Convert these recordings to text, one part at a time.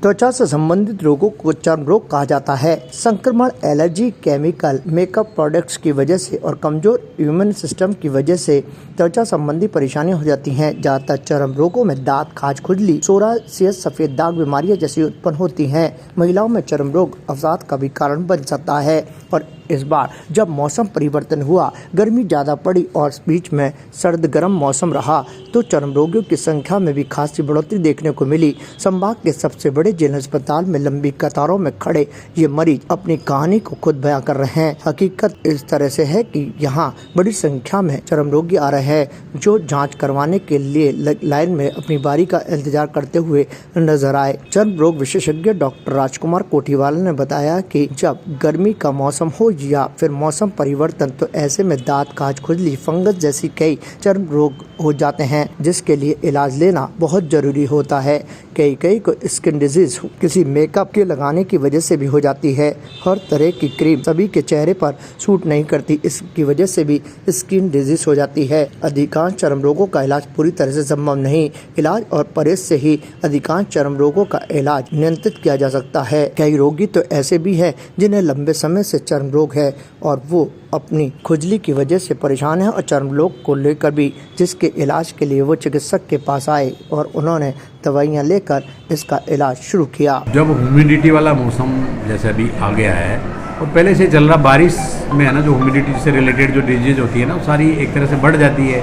त्वचा से संबंधित रोगों को चर्म रोग कहा जाता है। संक्रमण, एलर्जी, केमिकल, मेकअप प्रोडक्ट्स की वजह से और कमजोर इम्यून सिस्टम की वजह से त्वचा संबंधी परेशानियां हो जाती हैं। ज्यादातर चर्म रोगों में दांत, खाज, खुजली, सोरायसिस, सफेद दाग बीमारियां जैसी उत्पन्न होती हैं। महिलाओं में चर्म रोग अवसाद का भी कारण बन सकता है। और इस बार जब मौसम परिवर्तन हुआ, गर्मी ज़्यादा पड़ी और बीच में सर्द गर्म मौसम रहा, तो चर्म रोगियों की संख्या में भी खासी बढ़ोतरी देखने को मिली। संभाग के सबसे बड़े जिला अस्पताल में लंबी कतारों में खड़े ये मरीज अपनी कहानी को खुद बयां कर रहे हैं। हकीकत इस तरह से है कि यहाँ बड़ी संख्या में चर्म रोगी आ रहे हैं, जो जाँच करवाने के लिए लाइन में अपनी बारी का इंतजार करते हुए नजर आए। चर्म रोग विशेषज्ञ डॉक्टर राजकुमार कोठीवाला ने बताया कि जब गर्मी का मौसम हो या फिर मौसम परिवर्तन, तो ऐसे में दांत, खाज, खुजली, फंगस जैसी कई चर्म रोग हो जाते हैं, जिसके लिए इलाज लेना बहुत जरूरी होता है। कई को स्किन डिजीज किसी मेकअप के लगाने की वजह से भी हो जाती है। हर तरह की क्रीम सभी के चेहरे पर सूट नहीं करती, इसकी वजह से भी स्किन डिजीज हो जाती है। अधिकांश चर्म रोगों का इलाज पूरी तरह से संभव नहीं। इलाज और परहेज से ही अधिकांश चर्म रोगों का इलाज नियंत्रित किया जा सकता है। कई रोगी तो ऐसे भी हैं जिन्हें लंबे समय से चर्म रोग है और वो अपनी खुजली की वजह से परेशान है और चर्म रोग को लेकर भी, जिसके इलाज के लिए वो चिकित्सक के पास आए और उन्होंने दवाइयाँ लेकर इसका इलाज शुरू किया। जब ह्यूमिडिटी वाला मौसम जैसे अभी आ गया है और पहले से चल रहा, बारिश में है ना, जो ह्यूमिडिटी से रिलेटेड जो डिजीज होती है ना, वो सारी एक तरह से बढ़ जाती है।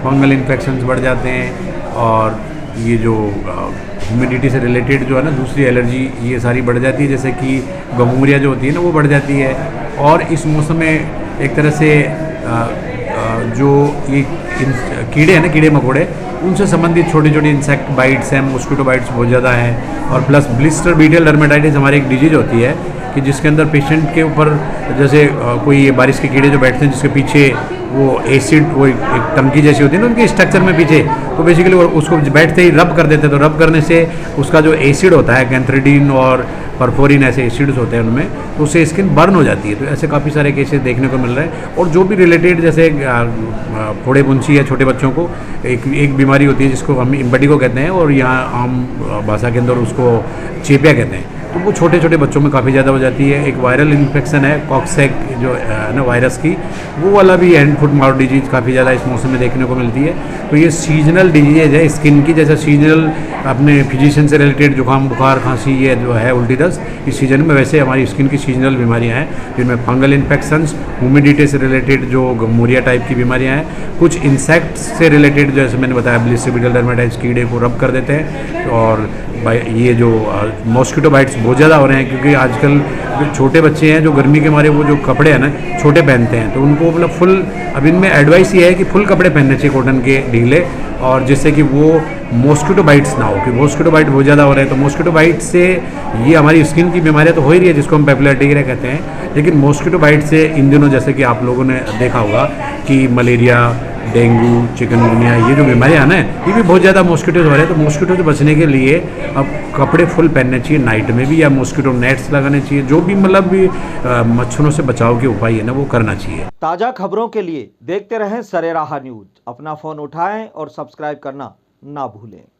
फंगल इन्फेक्शंस बढ़ जाते हैं और ये जो ह्यूमिडिटी से रिलेटेड जो है ना दूसरी एलर्जी, ये सारी बढ़ जाती है, जैसे कि गमूरिया जो होती है ना, वो बढ़ जाती है। और इस मौसम में एक तरह से जो ये कीड़े हैं ना, कीड़े मकोड़े, उनसे संबंधित छोटी छोटी इंसेक्ट बाइट्स हैं, मॉस्किटो बाइट्स बहुत ज़्यादा हैं। और प्लस ब्लिस्टर बीटल डर्मेटाइटिस हमारी एक डिजीज होती है कि जिसके अंदर पेशेंट के ऊपर जैसे कोई बारिश के कीड़े जो बैठते हैं, जिसके पीछे वो एसिड, वो एक टंकी जैसी होती है ना उनके स्ट्रक्चर में पीछे, तो बेसिकली वो उसको बैठते ही रब कर देते हैं। तो रब करने से उसका जो एसिड होता है, कैंथ्रेडीन और परफोरिन ऐसे एसिड्स होते हैं उनमें, तो उससे स्किन बर्न हो जाती है। तो ऐसे काफ़ी सारे केसेस देखने को मिल रहे हैं। और जो भी रिलेटेड जैसे फोड़े बुंसी या छोटे बच्चों को एक बीमारी होती है जिसको हम इम्बेटिको कहते हैं, और यहाँ आम भाषा के अंदर उसको चेपिया कहते हैं। तो वो छोटे छोटे बच्चों में काफ़ी ज़्यादा हो जाती है। एक वायरल इन्फेक्शन है कॉक्सैक जो है ना वायरस की, वो वाला भी हैंड फुट माउथ डिजीज काफ़ी ज़्यादा इस मौसम में देखने को मिलती है। तो ये सीजनल डिजीज है स्किन की, जैसे सीजनल अपने फिजिशियन से रिलेटेड जुकाम, बुखार, खांसी, ये जो है उल्टी दस्त, इस सीजन में वैसे हमारी स्किन की सीजनल बीमारियाँ हैं, जिनमें फंगल इन्फेक्शंस, ह्यूमिडिटी से रिलेटेड जो गमूरिया टाइप की बीमारियाँ हैं, कुछ इंसेक्ट्स से रिलेटेड जैसे मैंने बताया ब्लिस्टर बीटल डर्मेटाइटिस, कीड़े को रब कर देते हैं। और ये जो मॉस्किटो बाइट्स बहुत ज़्यादा हो रहे हैं, क्योंकि आजकल जो छोटे बच्चे हैं जो गर्मी के मारे वो जो कपड़े हैं ना छोटे पहनते हैं, तो उनको मतलब फुल, अब इनमें एडवाइस ये है कि फुल कपड़े पहनने चाहिए कॉटन के ढीले, और जिससे कि वो मॉस्किटो बाइट्स ना हो, कि मॉस्किटो बाइट बहुत ज़्यादा हो रहे हैं। तो मॉस्किटो बाइट से ये हमारी स्किन की बीमारियाँ तो हो ही रही है, जिसको हम पेपिलोरिटिक कहते हैं, लेकिन मॉस्किटो बाइट से इन दिनों जैसे कि आप लोगों ने देखा होगा कि मलेरिया, डेंगू, चिकनगुनिया, ये जो बीमारियाँ हैं ये भी बहुत ज़्यादा मॉस्किटो हो रहे हैं। तो मॉस्किटो से बचने के लिए अब कपड़े फुल पहनने चाहिए नाइट में भी, या मॉस्किटो नेट्स लगाने चाहिए, जो भी मतलब भी मच्छरों से बचाव के उपाय है ना वो करना चाहिए। ताज़ा खबरों के लिए देखते रहें सरेराह न्यूज़। अपना फ़ोन उठाएं और सब्सक्राइब करना ना भूलें।